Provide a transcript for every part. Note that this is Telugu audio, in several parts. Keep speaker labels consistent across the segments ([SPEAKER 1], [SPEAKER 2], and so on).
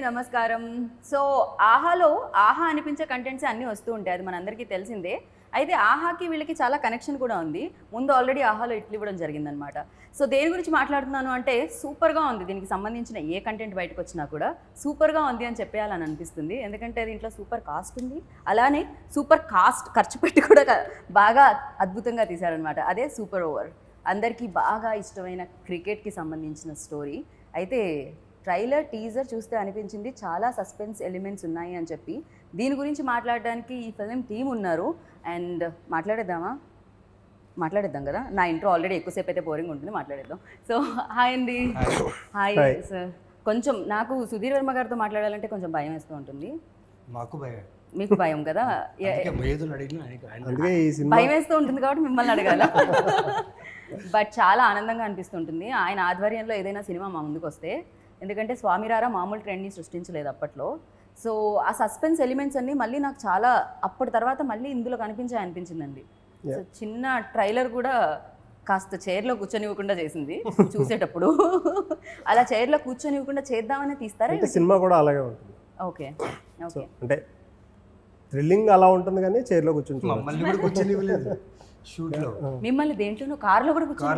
[SPEAKER 1] నమస్కారం. సో ఆహాలో ఆహా అనిపించే కంటెంట్స్ అన్నీ వస్తూ ఉంటాయి, అది మనందరికీ తెలిసిందే. అయితే ఆహాకి వీళ్ళకి చాలా కనెక్షన్ కూడా ఉంది. ముందు ఆల్రెడీ ఆహాలో ఇట్లు ఇవ్వడం జరిగిందనమాట. సో దేని గురించి మాట్లాడుతున్నాను అంటే సూపర్గా ఉంది. దీనికి సంబంధించిన ఏ కంటెంట్ బయటకు వచ్చినా కూడా సూపర్గా ఉంది అని చెప్పేయాలని అనిపిస్తుంది. ఎందుకంటే దీంట్లో సూపర్ కాస్ట్ ఉంది, అలానే సూపర్ కాస్ట్ ఖర్చు పెట్టి కూడా బాగా అద్భుతంగా తీశారనమాట. అదే సూపర్ ఓవర్. అందరికీ బాగా ఇష్టమైన క్రికెట్కి సంబంధించిన స్టోరీ. అయితే ట్రైలర్ టీజర్ చూస్తే అనిపించింది చాలా సస్పెన్స్ ఎలిమెంట్స్ ఉన్నాయి అని చెప్పి. దీని గురించి మాట్లాడడానికి ఈ ఫిలిం టీం ఉన్నారు. అండ్ మాట్లాడేద్దాం కదా. నా ఇంట్రో ఆల్రెడీ ఎక్కువసేపు అయితే బోరింగ్ ఉంటుంది, మాట్లాడేద్దాం. సో హాయ్ అండి. Hi sir. కొంచెం నాకు సుధీర్ వర్మ గారితో మాట్లాడాలంటే కొంచెం భయం వేస్తూ ఉంటుంది.
[SPEAKER 2] మాకు భయం.
[SPEAKER 1] మీకు భయం కదా, భయం వేస్తూ ఉంటుంది కాబట్టి మిమ్మల్ని అడగాల. బట్ చాలా ఆనందంగా అనిపిస్తుంటుంది ఆయన ఆధ్వర్యంలో ఏదైనా సినిమా మా ముందుకు వస్తే. ఎందుకంటే స్వామిరారా మామూలు ట్రెండ్ని సృష్టించలేదు అప్పట్లో. సో ఆ సస్పెన్స్ ఎలిమెంట్స్ అన్నీ మళ్ళీ నాకు చాలా అప్పటి తర్వాత మళ్ళీ ఇందులో అనిపించిందండి. సో చిన్న ట్రైలర్ కూడా కాస్త చైర్లో కూర్చొనివ్వకుండా చేసింది చూసేటప్పుడు. అలా చైర్లో కూర్చొనివ్వకుండా చేద్దామని తీస్తారా?
[SPEAKER 3] సినిమా కూడా అలాగే ఉంటుంది.
[SPEAKER 1] Okay okay.
[SPEAKER 3] అంటే థ్రిల్లింగ్ అలా ఉంటుంది కానీ చైర్లో కూర్చొని
[SPEAKER 1] మిమ్మల్ని దేంట్లోనూ కార్లో కూడా కూర్చొని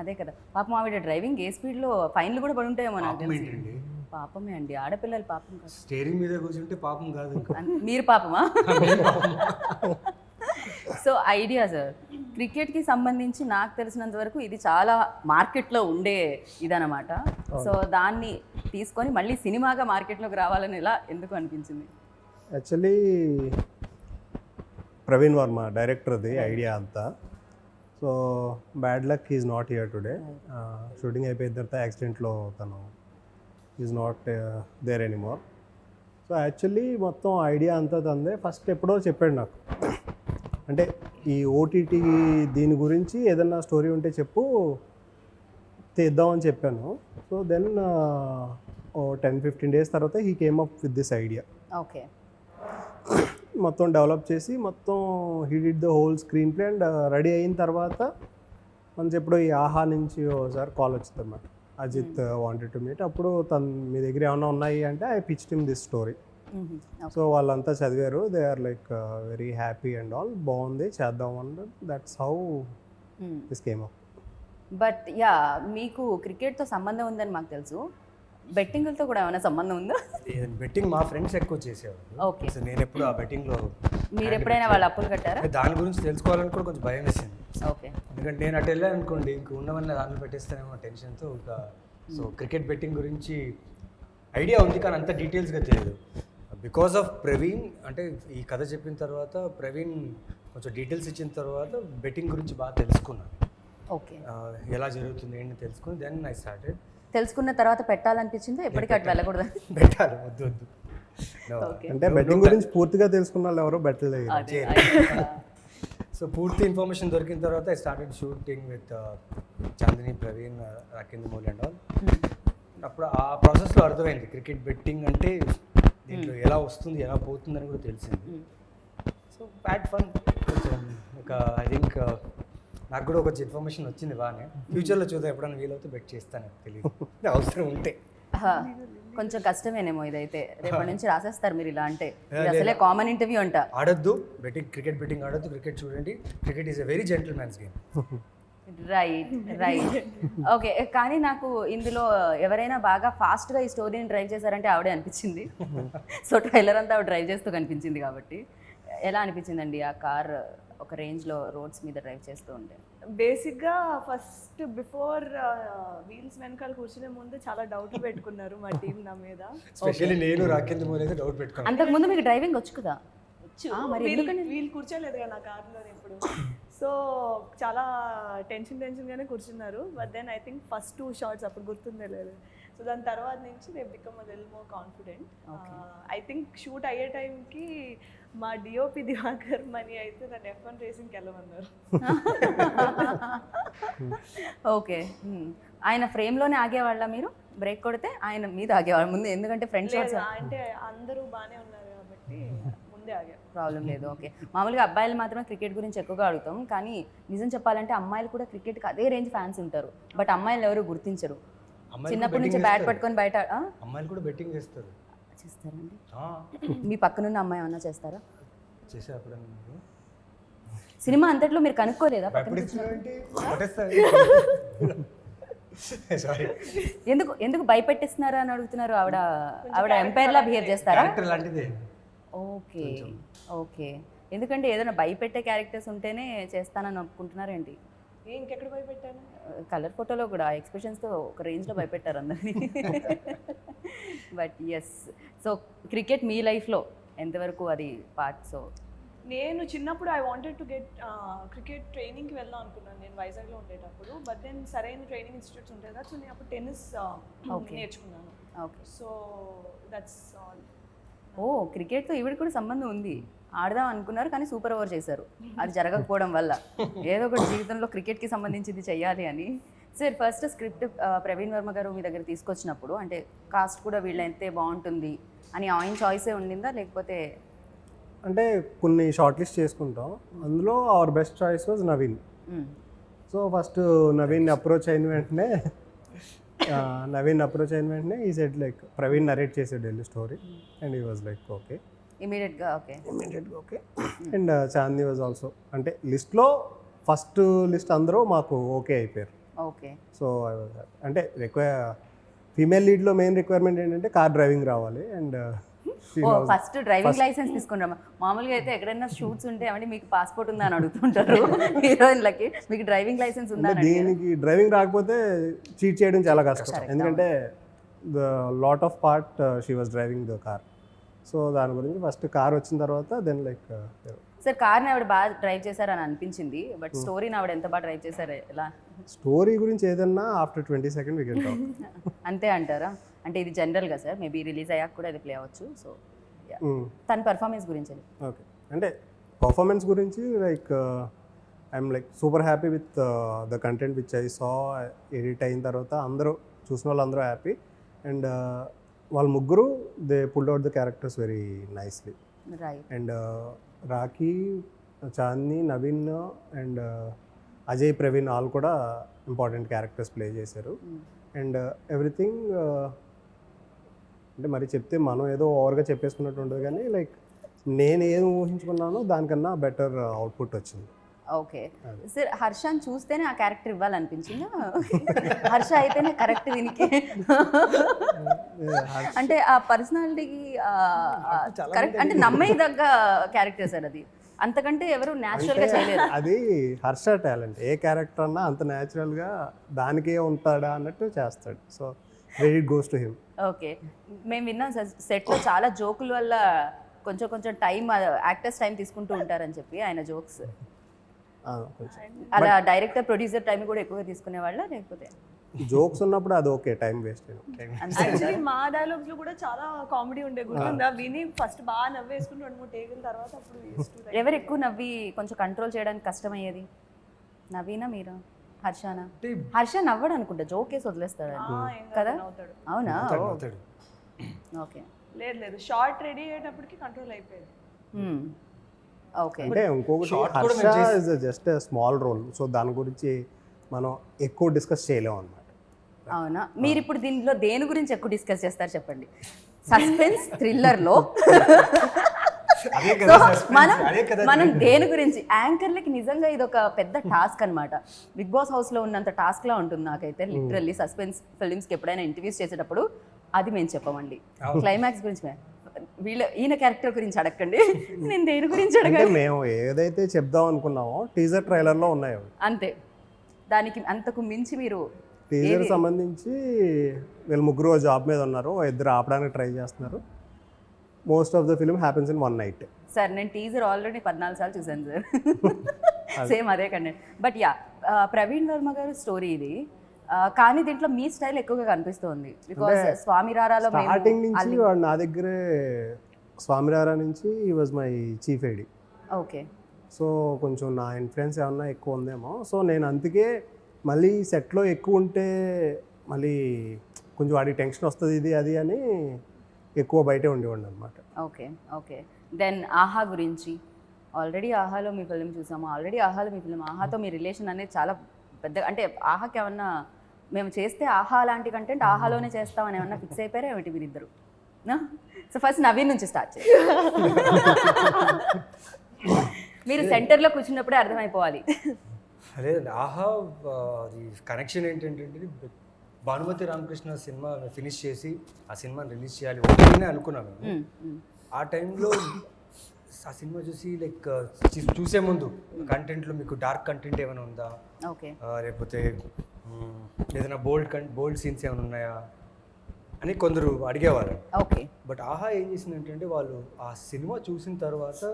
[SPEAKER 1] అదే కదా పాపం. ఆవిడ డ్రైవింగ్ ఏ స్పీడ్లో ఫైన్లు కూడా పడి ఉంటాయేమో నాకు తెలిసి. పాపమే అండి, ఆడపిల్లలు పాపం కాదు.
[SPEAKER 2] స్టీరింగ్ మీద కూర్చుంటే పాపం కాదు,
[SPEAKER 1] మీరు పాపమా? సో ఐడియా సార్, క్రికెట్కి సంబంధించి నాకు తెలిసినంత వరకు ఇది చాలా మార్కెట్లో ఉండే ఇదనమాట. సో దాన్ని తీసుకొని మళ్ళీ సినిమాగా మార్కెట్లోకి రావాలని ఎలా ఎందుకు అనిపించింది?
[SPEAKER 3] యాక్చువల్లీ ప్రవీణ్ వర్మ డైరెక్టర్ది ఐడియా అంతా. So bad luck is not here today. Shooting అయిపోయిన తర్వాత యాక్సిడెంట్లో తను is not there anymore. So actually మొత్తం ఐడియా అంతా తందే. ఫస్ట్ ఎప్పుడో చెప్పాడు నాకు, అంటే ఈ ఓటీటీ దీని గురించి ఏదన్నా స్టోరీ ఉంటే చెప్పు తీద్దామని చెప్పాను. సో దెన్ 10-15 days తర్వాత he came up with this idea.
[SPEAKER 1] Okay.
[SPEAKER 3] మొత్తం డెవలప్ చేసి మొత్తం he did the whole screen play and ready అయిన తర్వాత మనకి ఎప్పుడో ఈ ఆహా నుంచి ఒకసారి కాల్ వచ్చింది అన్నమాట. Ajith wanted to meet. అప్పుడు తను మీ దగ్గర ఏమైనా ఉన్నాయి అంటే I pitched him this story. So వాళ్ళంతా చదివారు, they are like very happy and all. బాగుంది, చేద్దాం అన్న. That's how this came up.
[SPEAKER 1] But yeah, మీకు క్రికెట్తో సంబంధం ఉందని మాకు తెలుసు. బెట్టింగ్లతో కూడా ఏమైనా సంబంధం ఉందా?
[SPEAKER 2] బెట్టింగ్ మా ఫ్రెండ్స్ ఎక్కువ చేసేవారు.
[SPEAKER 1] ఓకే.
[SPEAKER 2] సో నేను ఎప్పుడు ఆ బెట్టింగ్లో,
[SPEAKER 1] మీరు ఎప్పుడైనా వాళ్ళ అప్పులు కట్టారా?
[SPEAKER 2] దాని గురించి తెలుసుకోవాలని కూడా కొంచెం భయం వేసింది.
[SPEAKER 1] ఓకే.
[SPEAKER 2] ఎందుకంటే నేను అటు వెళ్ళాను అనుకోండి, ఇంక ఉన్నవన్నీ దాంట్లో పెట్టేస్తానేమో టెన్షన్తో. ఇంకా సో క్రికెట్ బెట్టింగ్ గురించి ఐడియా ఉంది కానీ అంత డీటెయిల్స్గా తెలియదు. బికాస్ ఆఫ్ ప్రవీణ్, అంటే ఈ కథ చెప్పిన తర్వాత ప్రవీణ్ కొంచెం డీటెయిల్స్ ఇచ్చిన తర్వాత బెట్టింగ్ గురించి బాగా తెలుసుకున్నాను.
[SPEAKER 1] ఓకే.
[SPEAKER 2] ఎలా జరుగుతుంది ఏంటి తెలుసుకుని దెన్ ఐ స్టార్టెడ్.
[SPEAKER 1] తెలుసుకున్న తర్వాత పెట్టాలనిపించిందో ఎప్పటికీ అటు వెళ్ళకూడదు?
[SPEAKER 2] పెట్టాలి, వద్దు.
[SPEAKER 3] అంటే బెట్టింగ్ గురించి పూర్తిగా తెలుసుకున్న వాళ్ళు ఎవరో బెట్టలేదు.
[SPEAKER 2] సో పూర్తి ఇన్ఫర్మేషన్ దొరికిన తర్వాత I started shooting with Chandini, Praveen, Rakendramouli and all. అప్పుడు ఆ ప్రాసెస్లో అర్థమైంది క్రికెట్ బెట్టింగ్ అంటే దీంట్లో ఎలా వస్తుంది, ఎలా పోతుందని కూడా తెలిసింది. So bad fun. ఇంకా ఐ థింక్ నాకు కూడా ఒక ఇన్ఫర్మేషన్ వచ్చింది బాగానే. ఫ్యూచర్లో చూద్దాం, ఎప్పుడైనా వీలవుతే బెట్ చేస్తాను, తెలియదు, అవసరం ఉంటే.
[SPEAKER 1] కొంచెం కష్టమేనేమో ఇదైతే. రేపటి నుంచి రాసేస్తారు మీరు ఇలా అంటే. అసలే కామన్ ఇంటర్వ్యూ అంట.
[SPEAKER 2] ఆడొద్దు బెట్టింగ్, క్రికెట్ బెట్టింగ్ ఆడొద్దు, క్రికెట్ చూడండి. Cricket is a very gentlemen's game. Right.
[SPEAKER 1] Okay. కానీ నాకు ఇందులో ఎవరైనా బాగా ఫాస్ట్గా ఈ స్టోరీని డ్రైవ్ చేశారంటే ఆవిడే అనిపించింది. సో ట్రైలర్ అంతా ఆవిడ డ్రైవ్ చేస్తూ కనిపించింది కాబట్టి ఎలా అనిపించిందండి ఆ కార్ ఒక రేంజ్లో రోడ్స్ మీద డ్రైవ్ చేస్తూ ఉంటే?
[SPEAKER 4] బేసిక్గా ఫస్ట్ బిఫోర్ వీల్స్ వెనకాల కూర్చునే ముందు చాలా డౌట్లు పెట్టుకున్నారు మా టీం నా మీద.
[SPEAKER 2] స్పెషల్లీ నేను రాకేంద్రమౌళి అయితే డౌట్ పెట్టుకున్నాను.
[SPEAKER 1] అంతకుముందు మీకు డ్రైవింగ్ వచ్చు కదా?
[SPEAKER 4] మరి వీళ్ళు కూర్చోలేదు కదా నా కార్లో ఎప్పుడు. సో చాలా టెన్షన్గానే కూర్చున్నారు. But then I think first 2 shots అప్పుడు గుర్తుందే లేదు. సో దాని తర్వాత నుంచి they become a little more confident. I think shoot అయ్యే టైంకి మా డిఓపి దివాకర్ మనీ అయితే నన్ను F1 రేసింగ్కి వెళ్ళమన్నారు.
[SPEAKER 1] ఓకే. ఆయన ఫ్రేమ్లోనే ఆగేవాళ్ళ మీరు? బ్రేక్ కొడితే ఆయన మీద ఆగేవాళ్ళ ముందు? ఎందుకంటే ఫ్రెండ్స్
[SPEAKER 4] అంటే అందరూ బాగానే ఉన్నారు కాబట్టి ముందే ఆగా.
[SPEAKER 1] ప్రాబ్లం లేదు. ఓకే. మామూలుగా అబ్బాయిలు మాత్రమే క్రికెట్ గురించి ఎక్కువగా అడుగుతాం, కానీ నిజం చెప్పాలంటే అమ్మాయిలు కూడా క్రికెట్కి అదే రేంజ్ ఫ్యాన్స్ ఉంటారు. బట్ అమ్మాయిలు ఎవరు గుర్తించరు. చిన్నప్పటి నుంచి బ్యాట్ పట్టుకొని బయట
[SPEAKER 2] అమ్మాయిలు కూడా బెట్టింగ్ చేస్తారు.
[SPEAKER 1] చేస్తారండి.
[SPEAKER 2] ఆ,
[SPEAKER 1] మీ పక్కనున్న అమ్మాయి ఏమన్నా చేస్తారా?
[SPEAKER 2] చేసే అప్పుడన్నా మీరు
[SPEAKER 1] సినిమా అంతట్లో మీరు కనుక్కోలేదా పక్కన
[SPEAKER 2] భయపడిస్తున్నారంటే కొట్టేస్తారు. సారీ,
[SPEAKER 1] ఎందుకు ఎందుకు భయపెట్టిస్తున్నారా అని అడుగుతున్నారు. ఆవిడ ఎంపైర్ లా బిహేవ్ చేస్తారా?
[SPEAKER 2] క్యారెక్టర్ లాంటిదే.
[SPEAKER 1] Okay okay. ఎందుకంటే ఏదైనా భయపెట్టే క్యారెక్టర్స్ ఉంటేనే చేస్తానని ఒప్పుకుంటున్నారేంటి?
[SPEAKER 4] ఇంకెక్కడ పోయి పెట్టాను?
[SPEAKER 1] కలర్ ఫోటోలో కూడా ఎక్స్ప్రెషన్స్తో ఒక రేంజ్లో భయపెట్టారు అందరినీ. బట్ ఎస్, సో క్రికెట్ మీ లైఫ్లో ఎంతవరకు అది పార్ట్? సో
[SPEAKER 4] నేను చిన్నప్పుడు I wanted to get cricket ట్రైనింగ్కి వెళ్దాం అనుకున్నాను నేను వైజాగ్లో ఉండేటప్పుడు. బట్ దెన్ సరైన ట్రైనింగ్ ఇన్స్టిట్యూట్స్ ఉంటాయి కదా, సో నేను అప్పుడు టెన్నిస్ నేర్చుకున్నాను.
[SPEAKER 1] Okay.
[SPEAKER 4] So that's all.
[SPEAKER 1] Oh, క్రికెట్తో ఈవిడ కూడా సంబంధం ఉంది. ఆడదాం అనుకున్నారు కానీ సూపర్ ఓవర్ చేశారు. అది జరగకపోవడం వల్ల ఏదో ఒకటి జీవితంలో క్రికెట్కి సంబంధించింది చెయ్యాలి అని. Sir first script Praveen Varma గారు మీ దగ్గర తీసుకొచ్చినప్పుడు అంటే కాస్ట్ కూడా వీళ్ళ ఎంతే బాగుంటుంది అని ఆయన చాయిసే ఉండిందా, లేకపోతే?
[SPEAKER 3] అంటే కొన్ని షార్ట్ లిస్ట్ చేసుకుంటాం, అందులో our best choice was Naveen. So first Naveen approach అయిన వెంటనే he said like Praveen narrate చేసాడు వెళ్ళి story and he was like okay
[SPEAKER 1] ఇమీడియట్గా okay.
[SPEAKER 3] And Chandi was also అంటే లిస్ట్లో ఫస్ట్ లిస్ట్ అందరూ మాకు ఓకే అయిపోయారు.
[SPEAKER 1] ఓకే.
[SPEAKER 3] సో ఐ వాజ్ అంటే ఫీమేల్ లీడ్లో మెయిన్ రిక్వైర్మెంట్ ఏంటంటే కార్ డ్రైవింగ్ రావాలి అండ్
[SPEAKER 1] ఫస్ట్ డ్రైవింగ్ లైసెన్స్ తీసుకున్నామా? మామూలుగా అయితే ఎక్కడైనా షూట్స్ ఉంటే ఏమంటే మీకు పాస్పోర్ట్ ఉందా అని అడుగుతుంటారు హీరోయిన్లకి. మీకు డ్రైవింగ్ లైసెన్స్ ఉందా అని అడిగారు.
[SPEAKER 3] దీనికి డ్రైవింగ్ రాకపోతే చీట్ చేయడం చాలా కష్టం, ఎందుకంటే the lot of part she was driving the car. So దాని గురించి ఫస్ట్ కార్ వచ్చిన తర్వాత దెన్ లైక్
[SPEAKER 1] సార్ కార్ని ఆవిడ బాగా డ్రైవ్ చేశారని అనిపించింది, బట్ స్టోరీని ఆవిడ ఎంత బాగా డ్రైవ్ చేశారు? ఎలా?
[SPEAKER 3] స్టోరీ గురించి ఏదన్నా after 20 seconds we can talk.
[SPEAKER 1] అంతే అంటారా? అంటే ఇది జనరల్గా సార్ మేబీ రిలీజ్ అయ్యాక కూడా ఇది ప్లే అవ్వచ్చు. సో తన పర్ఫార్మెన్స్ గురించి
[SPEAKER 3] ఓకే, అంటే పర్ఫార్మెన్స్ గురించి like I'm like super happy with the content which I saw edit అయిన తర్వాత అందరూ చూసిన వాళ్ళు అందరూ హ్యాపీ అండ్ వాళ్ళ ముగ్గురు they pulled out the characters very nicely.
[SPEAKER 1] Right.
[SPEAKER 3] And Rakhi, Chandi, Naveen and Ajay, Praveen all కూడా ఇంపార్టెంట్ క్యారెక్టర్స్ ప్లే చేశారు. అండ్ ఎవ్రీథింగ్ అంటే మరి చెప్తే మనం ఏదో ఓవర్గా చెప్పేసుకున్నట్టు ఉంటుంది, కానీ లైక్ నేను ఏం ఊహించుకున్నానో దానికన్నా బెటర్ అవుట్పుట్ వచ్చింది.
[SPEAKER 1] ఓకే సార్, హర్షని చూస్తేనే ఆ క్యారెక్టర్ ఇవ్వాలనిపించిందా? హర్ష అయితేనే కరెక్ట్ దీనికి అంటే ఆ పర్సనాలిటీకి కరెక్ట్ అంటే నమ్మే దగ్గ క్యారెక్టర్ సార్ అది. అంతకంటే ఎవరు న్యాచురల్గా చేయలేరు.
[SPEAKER 3] అది హర్ష టాలెంట్, ఏ క్యారెక్టర్ అన్నా అంత న్యాచురల్గా దానికే ఉంటాడా అన్నట్టు చేస్తాడు. So credit goes to him.
[SPEAKER 1] Okay, మేము విన్నాం సార్ సెట్లో చాలా జోకుల వల్ల కొంచెం టైం యాక్టర్స్ టైం తీసుకుంటూ ఉంటారని చెప్పి ఆయన జోక్స్. అలా డైరెక్టర్ ప్రొడ్యూసర్ టైం కూడా ఎక్కువగా తీసుకునే వాళ్ళ, లేకపోతే
[SPEAKER 3] జోక్స్ ఉన్నప్పుడు అది ఓకే, టైం వేస్ట్.
[SPEAKER 4] యాక్చువల్లీ మా డైలాగ్స్ లో కూడా చాలా కామెడీ ఉండే, గుర్తుందా? విని ఫస్ట్ బాగా నవ్వేసుకుని 2-3 టేకుల తర్వాత అప్పుడు
[SPEAKER 1] ఎవరు ఎక్కువ నవ్వి కొంచెం కంట్రోల్ చేయడానికి కష్టమయ్యేది? నవీనా మీరా హర్షనా? హర్ష నవ్వడు అనుకుంటా, జోక్ వేసి వదిలేస్తాడు కదా? అవునా? ఓకే.
[SPEAKER 4] లేదు షార్ట్ రెడీ అయ్యేటప్పటికి కంట్రోల్ అయిపోయింది.
[SPEAKER 1] ఓకే.
[SPEAKER 3] అంటే ఇంకొకటి Harsha is just small role, so దాని గురించి మనం ఎక్కువ డిస్కస్ చేయలేము అన్నమాట.
[SPEAKER 1] అవునా? మీరు ఇప్పుడు దీనిలో దేని గురించి ఎక్కువ డిస్కస్ చేస్తారు చెప్పండి? సస్పెన్స్ థ్రిల్లర్లో మనం దేని గురించి? యాంకర్లకి నిజంగా ఇది ఒక పెద్ద టాస్క్ అనమాట. బిగ్ బాస్ హౌస్లో ఉన్నంత టాస్క్లా ఉంటుంది నాకైతే లిటరల్లీ. సస్పెన్స్ ఫిల్మ్స్కి ఎప్పుడైనా ఇంటర్వ్యూస్ చేసేటప్పుడు అది మేము చెప్పమండి. క్లైమాక్స్ గురించి ఈయన క్యారెక్టర్ గురించి అడగండి, నేను దేని గురించి అడగాలి?
[SPEAKER 3] మేము ఏదైతే చెప్దాం అనుకున్నామో టీజర్ ట్రైలర్లో ఉన్నాయి
[SPEAKER 1] అంతే, దానికి అంతకు మించి మీరు
[SPEAKER 3] టీజర్ సంబంధించి వీళ్ళు ముగ్గురు జాబ్ మీద ఉన్నారు, ఇద్దరు ఆపడానికి ట్రై చేస్తున్నారు. Most of the film happens in 1 night.
[SPEAKER 1] Sir నేను టీజర్ ఆల్రెడీ 14 సార్లు చూసాను సార్, సేమ్ అదే content. But yeah, Praveen Varma గారు స్టోరీ ఇది, కానీ దీంట్లో మీ స్టైల్ ఎక్కువగా కనిపిస్తుంది. బికాస్ స్వామి రారాలో
[SPEAKER 3] స్టార్టింగ్ నుంచి వాడు నా దగ్గరే, స్వామి రారా నుంచి ఈ was my chief ID.
[SPEAKER 1] Okay.
[SPEAKER 3] So కొంచెం నా ఇన్ఫ్లుయెన్స్ ఏమన్నా ఎక్కువ ఉందేమో, సో నేను అందుకే మళ్ళీ సెట్లో ఎక్కువ ఉంటే మళ్ళీ కొంచెం వాడికి టెన్షన్ వస్తుంది ఇది అది అని ఎక్కువ బయటే ఉండేవాడిని అనమాట.
[SPEAKER 1] Okay okay. దెన్ ఆహా గురించి, ఆల్రెడీ ఆహాలో మీ ఫిల్మ్ చూసాము, ఆల్రెడీ ఆహాలో మీ ఫిల్మ్, ఆహాతో మీ రిలేషన్ అనేది చాలా పెద్ద, అంటే ఆహాకి ఏమన్నా మేము చేస్తే ఆహా లాంటి కంటెంట్ ఆహాలోనే చేస్తామని ఏమన్నా ఫిక్స్ అయిపోయారా ఏమిటి మీరిద్దరు? సో ఫస్ట్ నవీన్ నుంచి స్టార్ట్ చేయండి. మీరు సెంటర్లో కూర్చున్నప్పుడే అర్థమైపోవాలి.
[SPEAKER 2] అదే ఆహా అది కనెక్షన్ ఏంటంటే భానుమతి రామకృష్ణ సినిమా ఫినిష్ చేసి ఆ సినిమాని రిలీజ్ చేయాలి ఓటీటీనే అనుకున్నాను. ఆ టైంలో ఆ సినిమా చూసి లైక్ చూసే ముందు కంటెంట్లో మీకు డార్క్ కంటెంట్ ఏమైనా ఉందా,
[SPEAKER 1] ఓకే,
[SPEAKER 2] లేకపోతే ఏదైనా బోల్డ్ సీన్స్ ఏమైనా ఉన్నాయా అని కొందరు అడిగేవారు.
[SPEAKER 1] ఓకే,
[SPEAKER 2] బట్ ఆహా ఏం చేసిందంటే వాళ్ళు ఆ సినిమా చూసిన తర్వాత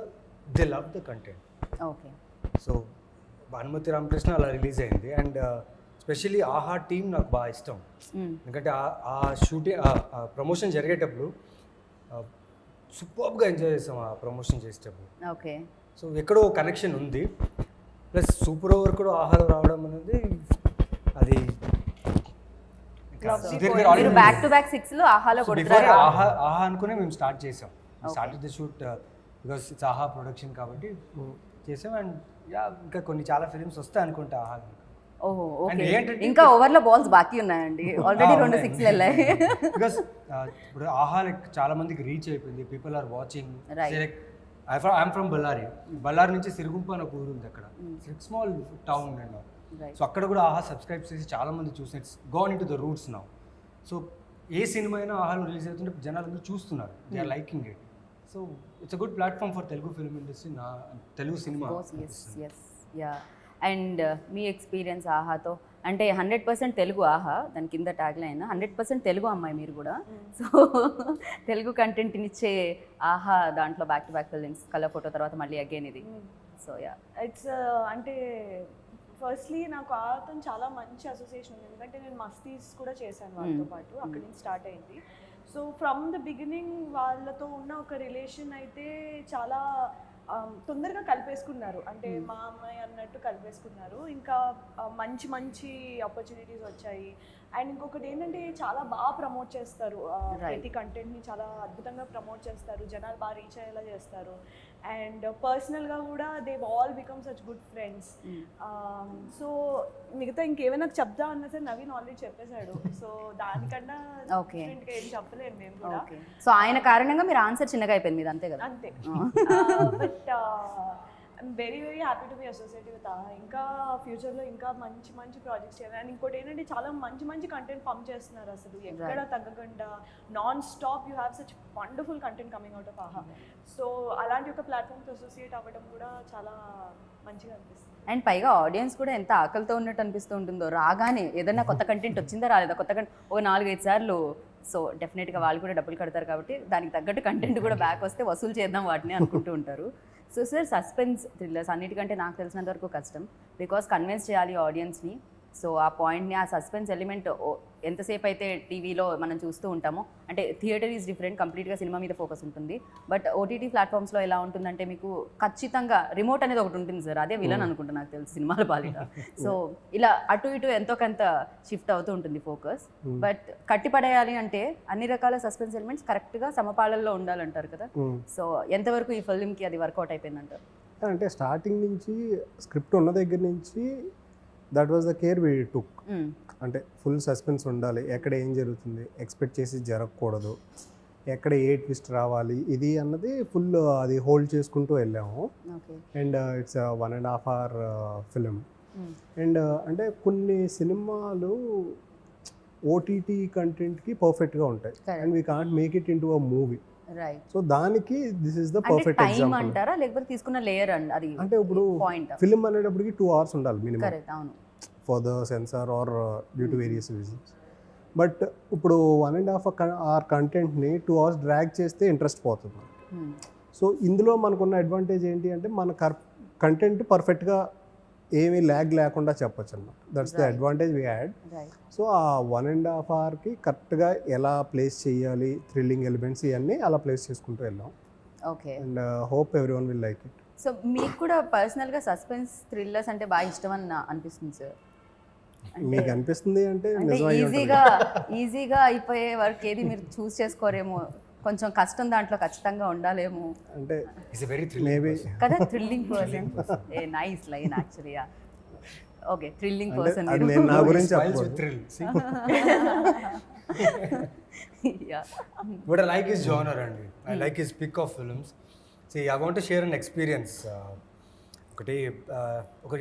[SPEAKER 2] they love the content.
[SPEAKER 1] Okay.
[SPEAKER 2] So Bhanumathi Ramakrishna అలా రిలీజ్ అయింది. అండ్ స్పెషల్లీ ఆహా టీమ్ నాకు బాగా ఇష్టం. ఎందుకంటే ఆ షూటింగ్ ప్రమోషన్ జరిగేటప్పుడు సూపర్గా ఎంజాయ్ చేస్తాం ఆ ప్రమోషన్ చేసేటప్పుడు.
[SPEAKER 1] ఓకే.
[SPEAKER 2] సో ఎక్కడో కనెక్షన్ ఉంది. ప్లస్ సూపర్ ఓవర్ కూడా ఆహాలో రావడం అనేది అది
[SPEAKER 1] మీరు బ్యాక్ టు బ్యాక్ 6 ఆహాలో కొడుతున్నారు.
[SPEAKER 2] ఆహా అనుకునే మేము స్టార్ట్ చేసాం. Started the shoot because it's ఆహా ప్రొడక్షన్ కాబట్టి చేసాం. అండ్ ఇంకా కొన్ని చాలా ఫిలిమ్స్ వస్తాయి అనుకుంటా ఆహా.
[SPEAKER 1] ఓహో, ఓకే. ఇంకా ఓవర్లో బాల్స్ బాకీ ఉన్నాయండి, ఆల్రెడీ 2 6 వెళ్ళాయి.
[SPEAKER 2] బికాస్ ఇప్పుడు ఆహా లైక్ చాలా మందికి రీచ్ అయిపోయింది, people are watching. Like I'm from Bellary నుంచి సిరుగుంప అని ఒక ఊరు ఉంది అక్కడ, స్మాల్ టౌన్ అండ్ సో అక్కడ కూడా ఆహా సబ్స్క్రైబ్ చేసి చాలా మంది చూసి it's gone into the roots now. So ఏ సినిమా అయినా ఆహాలో రిలీజ్ అవుతుంటే జనాలందరూ చూస్తున్నారు, they are liking it. So it's a good platform for Telugu film industry, నా తెలుగు సినిమా.
[SPEAKER 1] అండ్ మీ ఎక్స్పీరియన్స్ ఆహాతో అంటే 100% తెలుగు ఆహా, దాని కింద ట్యాగ్ లైన్ 100% తెలుగు అమ్మాయి మీరు కూడా. సో తెలుగు కంటెంట్నిచ్చే ఆహా దాంట్లో back to back films, colour photo తర్వాత మళ్ళీ అగైన్ ఇది. సో
[SPEAKER 4] ఇట్స్ అంటే ఫస్ట్లీ నాకు ఆతో చాలా మంచి అసోసియేషన్ ఉంది, ఎందుకంటే నేను మస్తీస్ కూడా చేశాను వాళ్ళతో పాటు, అక్కడి నుంచి స్టార్ట్ అయింది. సో ఫ్రమ్ ద బిగినింగ్ వాళ్ళతో ఉన్న ఒక రిలేషన్ అయితే చాలా తొందరగా కలిపేసుకున్నారు, అంటే మా అమ్మాయి అన్నట్టు కలిపేసుకున్నారు. ఇంకా మంచి మంచి ఆపర్చునిటీస్ వచ్చాయి. అండ్ ఇంకొకటి ఏంటంటే చాలా బాగా ప్రమోట్ చేస్తారు, ప్రతి కంటెంట్ని చాలా అద్భుతంగా ప్రమోట్ చేస్తారు, జనాలు బాగా రీచ్ అయ్యేలా చేస్తారు. అండ్ పర్సనల్గా కూడా they all become such good friends. So మిగతా ఇంకేమైనా చెప్దా అన్నా సరే నవీన్ ఆల్రెడీ చెప్పేశాడు, సో దానికన్నా డిఫరెంట్గా ఏం చెప్పలేము మేము కూడా.
[SPEAKER 1] సో ఆయన కారణంగా మీరు ఆన్సర్ చిన్నగా అయిపోయింది మీద, అంతే కదా?
[SPEAKER 4] అంతే. But I'm very happy to be associated with ఆహా. ఇంకా ఫ్యూచర్లో ఇంకా మంచి మంచి ప్రాజెక్ట్స్ చేయాలి. అండ్ ఇంకోటి ఏంటంటే చాలా మంచి మంచి కంటెంట్ పంప్ చేస్తున్నారు, అసలు ఎక్కడ తగ్గకుండా non stop you have such wonderful content coming out of ఆహా. సో అలాంటి ఒక ప్లాట్ఫామ్తో అసోసియేట్ అవ్వడం కూడా చాలా మంచిగా అనిపిస్తుంది.
[SPEAKER 1] అండ్ పైగా ఆడియన్స్ కూడా ఎంత ఆకలితో ఉన్నట్టు అనిపిస్తూ ఉంటుందో, రాగానే ఏదైనా కొత్త కంటెంట్ వచ్చిందా రాలేదా, కొత్త ఒక 4-5 సార్లు. సో డెఫినెట్గా వాళ్ళు కూడా డబ్బులు కడతారు కాబట్టి దానికి తగ్గట్టు కంటెంట్ కూడా బ్యాక్ వస్తే వసూలు చేద్దాం వాటిని అనుకుంటూ ఉంటారు. సో సార్, సస్పెన్స్ థ్రిల్లర్స్ అన్నిటికంటే నాకు తెలిసినంత వరకు కష్టం, బికాస్ కన్విన్స్ చేయాలి ఆడియన్స్ని. సో ఆ పాయింట్ని, ఆ సస్పెన్స్ ఎలిమెంట్ ఎంతసేపు అయితే టీవీలో మనం చూస్తూ ఉంటామో, అంటే థియేటర్ ఈజ్ డిఫరెంట్, కంప్లీట్గా సినిమా మీద ఫోకస్ ఉంటుంది. బట్ ఓటీటీ ప్లాట్ఫామ్స్లో ఎలా ఉంటుందంటే మీకు ఖచ్చితంగా రిమోట్ అనేది ఒకటి ఉంటుంది సార్, అదే విలన్ అనుకుంటా నాకు తెలిసి సినిమాల పాలిట. సో ఇలా అటు ఇటు ఎంతో కొంత షిఫ్ట్ అవుతూ ఉంటుంది ఫోకస్. బట్ కట్టిపడేయాలి అంటే అన్ని రకాల సస్పెన్స్ ఎలిమెంట్స్ కరెక్ట్గా సమపాళల్లో ఉండాలంటారు కదా. సో ఎంతవరకు ఈ ఫిల్మ్కి అది వర్కౌట్ అయిపోయిందంటారు?
[SPEAKER 3] అంటే స్టార్టింగ్ నుంచి స్క్రిప్ట్ ఉన్న దగ్గర నుంచి that was the care we took. అంటే ఫుల్ సస్పెన్స్ ఉండాలి, ఎక్కడ ఏం జరుగుతుంది ఎక్స్పెక్ట్ చేసి జరగకూడదు, ఎక్కడ ఏ ట్విస్ట్ రావాలి ఇది అన్నది ఫుల్ అది హోల్డ్ చేసుకుంటూ వెళ్ళాము. And it's 1.5 hour film. And అంటే కొన్ని సినిమాలు ఓటీటీ కంటెంట్కి పర్ఫెక్ట్గా ఉంటాయి, and we can't make it into a movie. So దానికి this is the perfect example
[SPEAKER 1] అంటారా, లేకపోతే తీసుకున్న లేయర్ అండి అది?
[SPEAKER 3] అంటే ఇప్పుడు ఫిలిం అనేటప్పటికి 2 hours ఉండాలి minimum for the censor or due to various reasons. But ఇప్పుడు 1.5 hour కంటెంట్ని 2 hours డ్రాగ్ చేస్తే ఇంట్రెస్ట్ పోతుంది. సో ఇందులో మనకున్న అడ్వాంటేజ్ ఏంటి అంటే మన కంటెంట్ పర్ఫెక్ట్గా ఏమీ ల్యాగ్ లేకుండా చెప్పొచ్చు అన్నమాట. That's the advantage we had. So ఆ 1.5 hourకి కరెక్ట్గా ఎలా ప్లేస్ చేయాలి, థ్రిల్లింగ్ ఎలిమెంట్స్ ఇవన్నీ అలా ప్లేస్ చేసుకుంటూ వెళ్ళాం.
[SPEAKER 1] Okay.
[SPEAKER 3] And hope everyone will like it.
[SPEAKER 1] So మీకు కూడా పర్సనల్గా సస్పెన్స్ థ్రిల్లర్స్ అంటే బాగా ఇష్టం అని అనిపిస్తుంది సార్?
[SPEAKER 3] మీకు అనిపిస్తుంది అంటే
[SPEAKER 1] ఈజీగా అయిపోయే వర్క్ ఏది మీరు చూస్ చేసుకోరేమో, కొంచెం కష్టం దాంట్లో ఖచ్చితంగా ఉండాలేమో
[SPEAKER 3] అంటే
[SPEAKER 2] ఇట్స్ వెరీ
[SPEAKER 3] మేబీ
[SPEAKER 1] కదా, thrilling person. A nice line actually. Okay thrilling
[SPEAKER 3] అంటే
[SPEAKER 1] పర్సన్
[SPEAKER 3] అది నేను నా గురించి
[SPEAKER 2] Smiles with
[SPEAKER 3] చెప్పకూడదు.
[SPEAKER 2] thrill. See?
[SPEAKER 1] Yeah
[SPEAKER 2] But I like his genre అండి. I like his pick of films. See, I want to share an experience. ఒకటి ఒక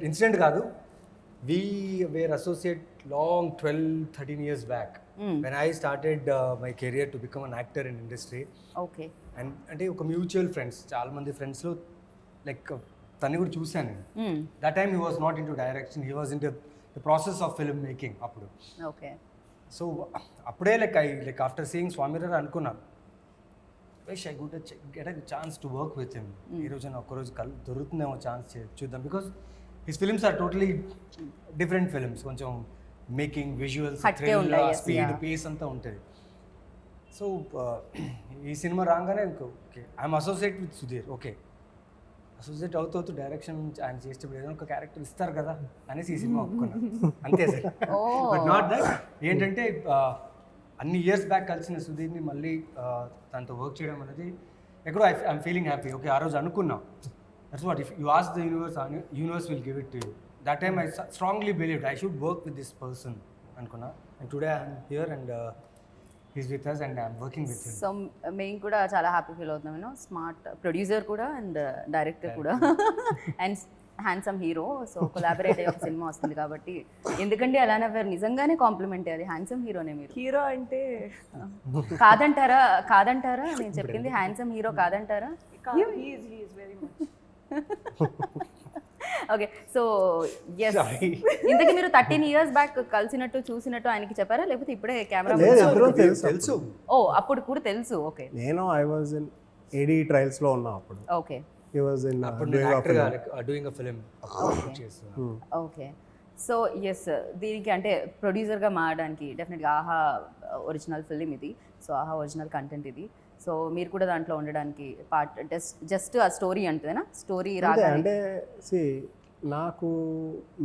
[SPEAKER 2] ఇన్సిడెంట్ కాదు. We were associate long 12-13 years back when I started my career to become an actor in industry.
[SPEAKER 1] Okay
[SPEAKER 2] and అంటే ఒక మ్యూచువల్ ఫ్రెండ్స్ చాలా మంది ఫ్రెండ్స్లో లైక్ తన్ని కూడా చూశాను నేను. That time he was not in to direction, he was in the process of film making అప్పుడు.
[SPEAKER 1] ఓకే
[SPEAKER 2] సో అప్పుడే లైక్ ఆఫ్టర్ సీయింగ్ స్వామిరారు అనుకున్నాను, wish I could get a chance to work with him. ఈ రోజున ఒక్కరోజు దొరుకుతుందేమో ఛాన్స్ చూద్దాం, because his films are totally different films. కొంచెం మేకింగ్, విజువల్స్,
[SPEAKER 1] ఉంటాయి, yes,
[SPEAKER 2] స్పీడ్,
[SPEAKER 1] yeah.
[SPEAKER 2] పేస్ అంతా ఉంటుంది. సో ఈ సినిమా రాగానే okay I'm associate with Sudheer, okay associate అవుతూ డైరెక్షన్ ఆయన చేసేటప్పుడు ఏదైనా ఒక క్యారెక్టర్ ఇస్తారు కదా అనేసి ఈ సినిమా ఒప్పుకున్నాను అంతే సార్. బట్ నాట్ దట్ ఏంటంటే అన్ని ఇయర్స్ బ్యాక్ కలిసిన సుధీర్ని మళ్ళీ తనతో వర్క్ చేయడం అనేది ఎక్కడో ఐఎమ్ ఫీలింగ్ హ్యాపీ. ఓకే ఆ రోజు అనుకున్నాం, that's what if you ask the universe will give it to you. That time I strongly believed I should work with this person అనుకున్నా. And today I'm here and he's with us and I'm working with him.
[SPEAKER 1] So మేము కూడా చాలా హ్యాపీ ఫీల్ అవుతున్నాం, యూనో స్మార్ట్ ప్రొడ్యూసర్ కూడా అండ్ డైరెక్టర్ కూడా and handsome hero. So collaborate అయ్యే ఒక సినిమా వస్తుంది కాబట్టి ఎందుకంటే అలానే నిజంగానే కాంప్లిమెంట్ అది, హ్యాండ్సమ్ హీరోనే మీరు.
[SPEAKER 4] హీరో అంటే
[SPEAKER 1] కాదంటారా నేను చెప్పింది హ్యాండ్సమ్ హీరో కాదంటారా?
[SPEAKER 4] He's very much.
[SPEAKER 1] Okay so yes, ఇంతకీ మీరు 13 years బ్యాక్ కలిసినట్టు చూసినట్టు ఆయనకి చెప్పారా లేకపోతే ఇప్పుడే కెమెరా?
[SPEAKER 3] లేదు, ఎప్పుడో తెలుసు.
[SPEAKER 2] తెలుసు.
[SPEAKER 1] ఓ అప్పుడు కూడా తెలుసు. ఓకే
[SPEAKER 3] నేను ఐ వాజ్ ఇన్ ఏడీ ట్రయల్స్లో ఉన్నా అప్పుడు.
[SPEAKER 1] ఓకే
[SPEAKER 3] హీ వాజ్ ఇన్
[SPEAKER 2] అప్పుడు నేను యాక్టర్గా డూయింగ్ అ ఫిలిం చేస్తున్నాను.
[SPEAKER 1] ఓకే సో ఎస్, దీనికి అంటే ప్రొడ్యూసర్గా మారడానికి డెఫినెట్గా ఆహా ఒరిజినల్ ఫిలిం ఇది, సో ఆహా ఒరిజినల్ కంటెంట్ ఇది. సో మీరు కూడా దాంట్లో ఉండడానికి పార్ట్ జస్ట్ ఆ స్టోరీ అంటేనా? స్టోరీ
[SPEAKER 3] అంతే.
[SPEAKER 1] రాగా
[SPEAKER 3] అంటే నాకు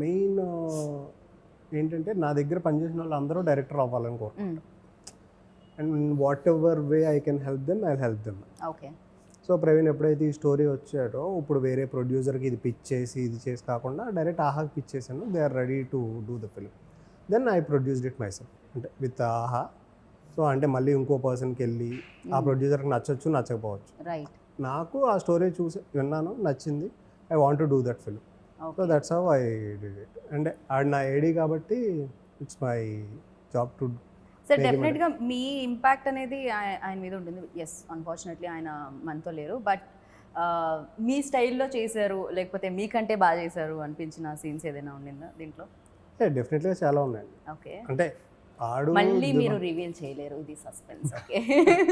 [SPEAKER 3] మెయిన్ ఏంటంటే నా దగ్గర పనిచేసిన వాళ్ళు అందరూ డైరెక్టర్ అవ్వాలని కోరుకుంటారు. And what ever way I can help them, I help them.
[SPEAKER 1] Okay
[SPEAKER 3] so Praveen ఎప్పుడైతే ఈ స్టోరీ వచ్చాడో ఇప్పుడు వేరే ప్రొడ్యూసర్కి ఇది పిచ్ చేసి ఇది చేసి కాకుండా డైరెక్ట్ ఆహాకి పిచ్ చేశాను. They are ready to do the film. Then I produced it myself, అంటే విత్ ఆహా. సో అంటే మళ్ళీ ఇంకో పర్సన్కి వెళ్ళి ఆ ప్రొడ్యూసర్కి నచ్చచ్చు నచ్చకపోవచ్చు.
[SPEAKER 1] రైట్.
[SPEAKER 3] నాకు ఆ స్టోరీ చూసి విన్నాను, నచ్చింది. I want to do that film. So that's how I did it. అంటే ఆడు నా ఏడీ కాబట్టి it's my job to.
[SPEAKER 1] Sir డెఫినెట్గా మీ ఇంపాక్ట్ అనేది ఆయన మీద ఉంటుంది. ఎస్, అన్ఫార్చునేట్లీ ఆయన మనతో లేరు, బట్ మీ స్టైల్లో చేశారు లేకపోతే మీకంటే బాగా చేశారు అనిపించిన సీన్స్ ఏదైనా ఉండిందా దీంట్లో?
[SPEAKER 3] డెఫినెట్గా చాలా ఉన్నాయండి.
[SPEAKER 1] ఓకే,
[SPEAKER 3] అంటే ఆడు
[SPEAKER 1] మళ్ళీ మీరు రివీల్ చేయలేరు, ఇది సస్పెన్స్. ఓకే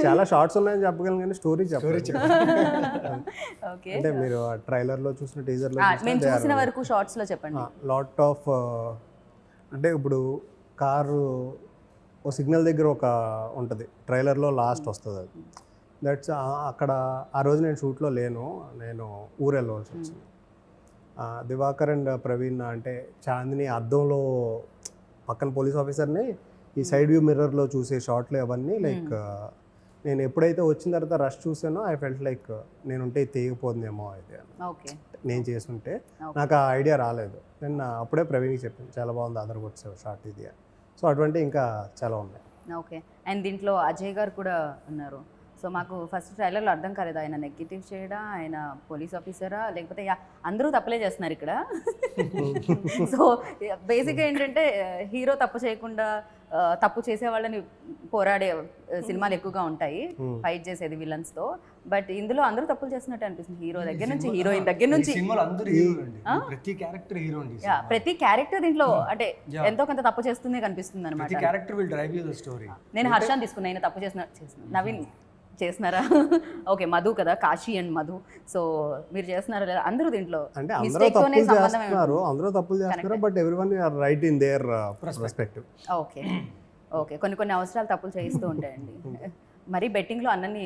[SPEAKER 3] చాలా షార్ట్స్ ఉన్నాయని చెప్పగలను కానీ స్టోరీ
[SPEAKER 1] ఓకే,
[SPEAKER 3] అంటే మీరు ఆ ట్రైలర్లో చూసిన టీజర్లో
[SPEAKER 1] మేము చూసిన వరకు షార్ట్స్లో చెప్పండి.
[SPEAKER 3] లాట్ ఆఫ్ అంటే ఇప్పుడు కారు ఓ సిగ్నల్ దగ్గర ఒక ఉంటుంది, ట్రైలర్లో లాస్ట్ వస్తుంది అది. దట్స్ అక్కడ ఆ రోజు నేను షూట్లో లేను, నేను ఊరు వెళ్ళవలసి వచ్చింది. దివాకర్ అండ్ ప్రవీణ్ అంటే చాందిని అద్దంలో పక్కన పోలీస్ ఆఫీసర్ని ఈ సైడ్ వ్యూ మిర్రర్లో చూసే షాట్లు అవన్నీ లైక్ నేను ఎప్పుడైతే వచ్చిన తర్వాత రష్ చూసానో ఐ ఫెల్ట్ లైక్ నేనుంటే తెగిపోతుందేమో అయితే
[SPEAKER 1] ఓకే,
[SPEAKER 3] నేను చేస్తుంటే నాకు ఆ ఐడియా రాలేదు. నేను అప్పుడే ప్రవీణ్కి చెప్పాను చాలా బాగుంది అదర్ కొట్టావు షార్ట్ ఇది. సో అటువంటి ఇంకా చాలా ఉన్నాయి.
[SPEAKER 1] ఓకే, అండ్ దీంట్లో అజయ్ గారు కూడా ఉన్నారు. సో మాకు ఫస్ట్ ట్రైలర్లో అర్థం కాలేదు ఆయన నెగిటివ్ చేయడా, ఆయన పోలీస్ ఆఫీసరా, లేకపోతే అందరూ తప్పులే చేస్తున్నారు ఇక్కడ. సో బేసిక్గా ఏంటంటే హీరో తప్పు చేయకుండా తప్పు చేసే వాళ్ళని పోరాడే సినిమాలు ఎక్కువగా ఉంటాయి, ఫైట్ చేసేది విలన్స్తో. బట్ ఇందులో అందరూ తప్పులు చేస్తున్నట్టు అనిపిస్తుంది, హీరో దగ్గర నుంచి హీరోయిన్ దగ్గర నుంచి.
[SPEAKER 2] ప్రతి క్యారెక్టర్ హీరో అండి.
[SPEAKER 1] ప్రతి క్యారెక్టర్ దీంట్లో అంటే ఎంతో కొంత తప్పు చేస్తుందే కనిపిస్తుంది అనమాట. నేను హర్షాన్ని తీసుకున్నా, ఆయన తప్పు చేసిన నవీన్ చేస్తున్నారా? ఓకే, మధు కదా, కాశీ అండ్ మధు. సో మీరు చేస్తున్నారా లేదా? అందరూ దీంట్లో
[SPEAKER 3] అంటే అందరూ తప్పులు చేస్తున్నారు, but everyone are right in their perspective.
[SPEAKER 1] Okay okay, కొన్ని అవసరాలు తప్పులు చేయిస్తూ ఉంటాయండి. మరి బెట్టింగ్లో అన్నని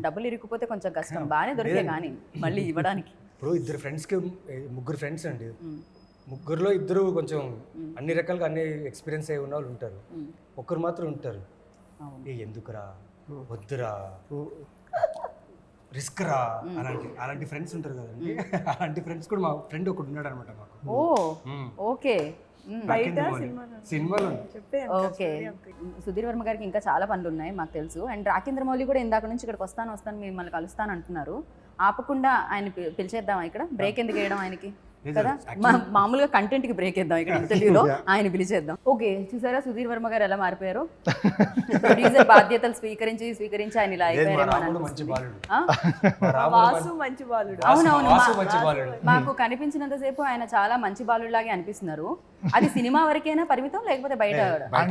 [SPEAKER 1] డబ్బులు ఇరుక్కుపోతే కొంచెం కష్టం, బాగానే దొరికే కానీ మళ్ళీ ఇవ్వడానికి.
[SPEAKER 2] ఇప్పుడు ముగ్గురు ఫ్రెండ్స్ అండి, ముగ్గురులో ఇద్దరు కొంచెం అన్ని రకాలుగా అన్ని ఎక్స్పీరియన్స్ అయి ఉన్న వాళ్ళు ఉంటారు, ఒక్కరు మాత్రం ఉంటారు ఎందుకురా వద్దురా రిస్క్ రా అలాంటి ఫ్రెండ్స్ ఉంటారు కదండి. అలాంటి ఫ్రెండ్స్ కూడా మా ఫ్రెండ్ ఒకటి ఉన్నాడు అనమాట మాకు.
[SPEAKER 1] ఓ ఓకే.
[SPEAKER 2] సినిమాలో
[SPEAKER 1] ఓకే. సుధీర్ వర్మ గారికి ఇంకా చాలా పనులు ఉన్నాయి మాకు తెలుసు. అండ్ రాకేంద్ర మౌళి కూడా ఇందాక నుంచి ఇక్కడికి వస్తాను మిమ్మల్ని కలుస్తాను అంటున్నారు. ఆపకుండా ఆయన పిలిచేద్దాం ఇక్కడ, బ్రేక్ ఎందుకు వేయడం ఆయనకి కదా, మామూలుగా కంటెంట్ కి బ్రేక్ ఇద్దాం ఇక్కడ ఇంటర్వ్యూలో, ఆయన పిలిచేద్దాం. ఓకే, చూసారా సుధీర్ వర్మ గారు ఎలా మారిపోయారు. ప్రొడ్యూసర్ బాధ్యతలు స్వీకరించి ఆయన ఇలా అయిపోయారేమో అని
[SPEAKER 4] వాసు మంచి బాలుడు.
[SPEAKER 1] అవునవును, మాకు కనిపించినంత సేపు ఆయన చాలా మంచి బాలుడు లాగే అనిపిస్తున్నారు. అది సినిమా వరకేనా పరిమితం లేకపోతే బయట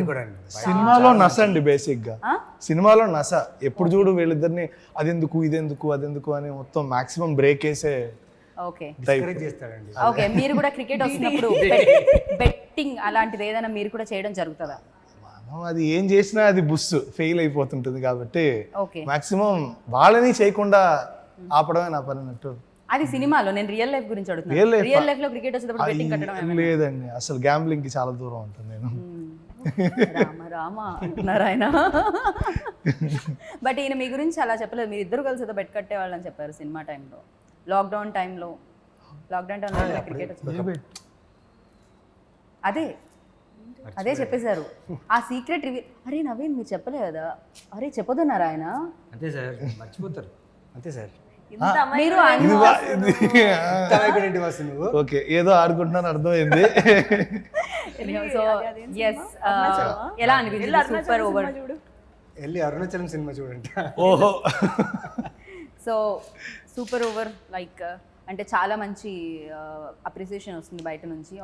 [SPEAKER 2] కూడా?
[SPEAKER 5] సినిమాలో నస అండి బేసిక్ గా, సినిమాలో నస. ఎప్పుడు చూడు వీళ్ళిద్దరిని అదెందుకు ఇదెందుకు అదెందుకు అని మొత్తం మాక్సిమం బ్రేక్ వేసే.
[SPEAKER 1] ఓకే
[SPEAKER 2] చేస్తాడండి.
[SPEAKER 1] ఓకే, మీరు కూడా క్రికెట్ వస్తున్నప్పుడు బెట్టింగ్ అలాంటిది ఏదైనా మీరు కూడా చేయడం జరుగుతుందా?
[SPEAKER 5] మనం అది ఏం చేసినా అది బుస్ ఫెయిల్ అయిపోతుంటుంది కాబట్టి
[SPEAKER 1] ఓకే,
[SPEAKER 5] మాక్సిమం వాళ్ళని చేయకుండా ఆపడమే నా పని అన్నట్టు.
[SPEAKER 1] అది సినిమాలో, నేను రియల్ లైఫ్ గురించి అడుగుతున్నాను. రియల్ లైఫ్ లో క్రికెట్ వచ్చేటప్పుడు బెట్టింగ్ కట్టడం
[SPEAKER 5] లేదండి, అసలు గ్యాంబ్లింగ్ కి చాలా దూరం ఉంటుంది నేను.
[SPEAKER 1] రామ అంటున్నారు ఆయన. బట్ ఈయన మీ గురించి అలా చెప్పలేదు, మీరు ఇద్దరు కలిసి బెట్ కట్టేవాళ్ళని చెప్పారు సినిమా టైంలో, లాక్డౌన్ టైంలో క్రికెట్ వచ్చింది. అదే చెప్పేశారు ఆ సీక్రెట్ రివీల్. అరే నవీన్ మీరు చెప్పలే కదా, అరే చెప్పొద్దన్నారు ఆయన.
[SPEAKER 2] అంతే సార్, మర్చిపోతారు. అంతే సార్,
[SPEAKER 1] మీరు
[SPEAKER 5] ఓకే ఏదో ఆడుకుంటున్నాను అర్థమైంది.
[SPEAKER 1] సో ఎస్, ఎలా అనిపించింది సూపర్ ఓవర్?
[SPEAKER 2] వెళ్ళి అరుణాచలం సినిమా చూడండి.
[SPEAKER 5] ఓహో,
[SPEAKER 1] సో సూపర్ ఓవర్ లైక్ అంటే చాలా మంచి అప్రిసియేషన్ వస్తుంది బయట నుంచి,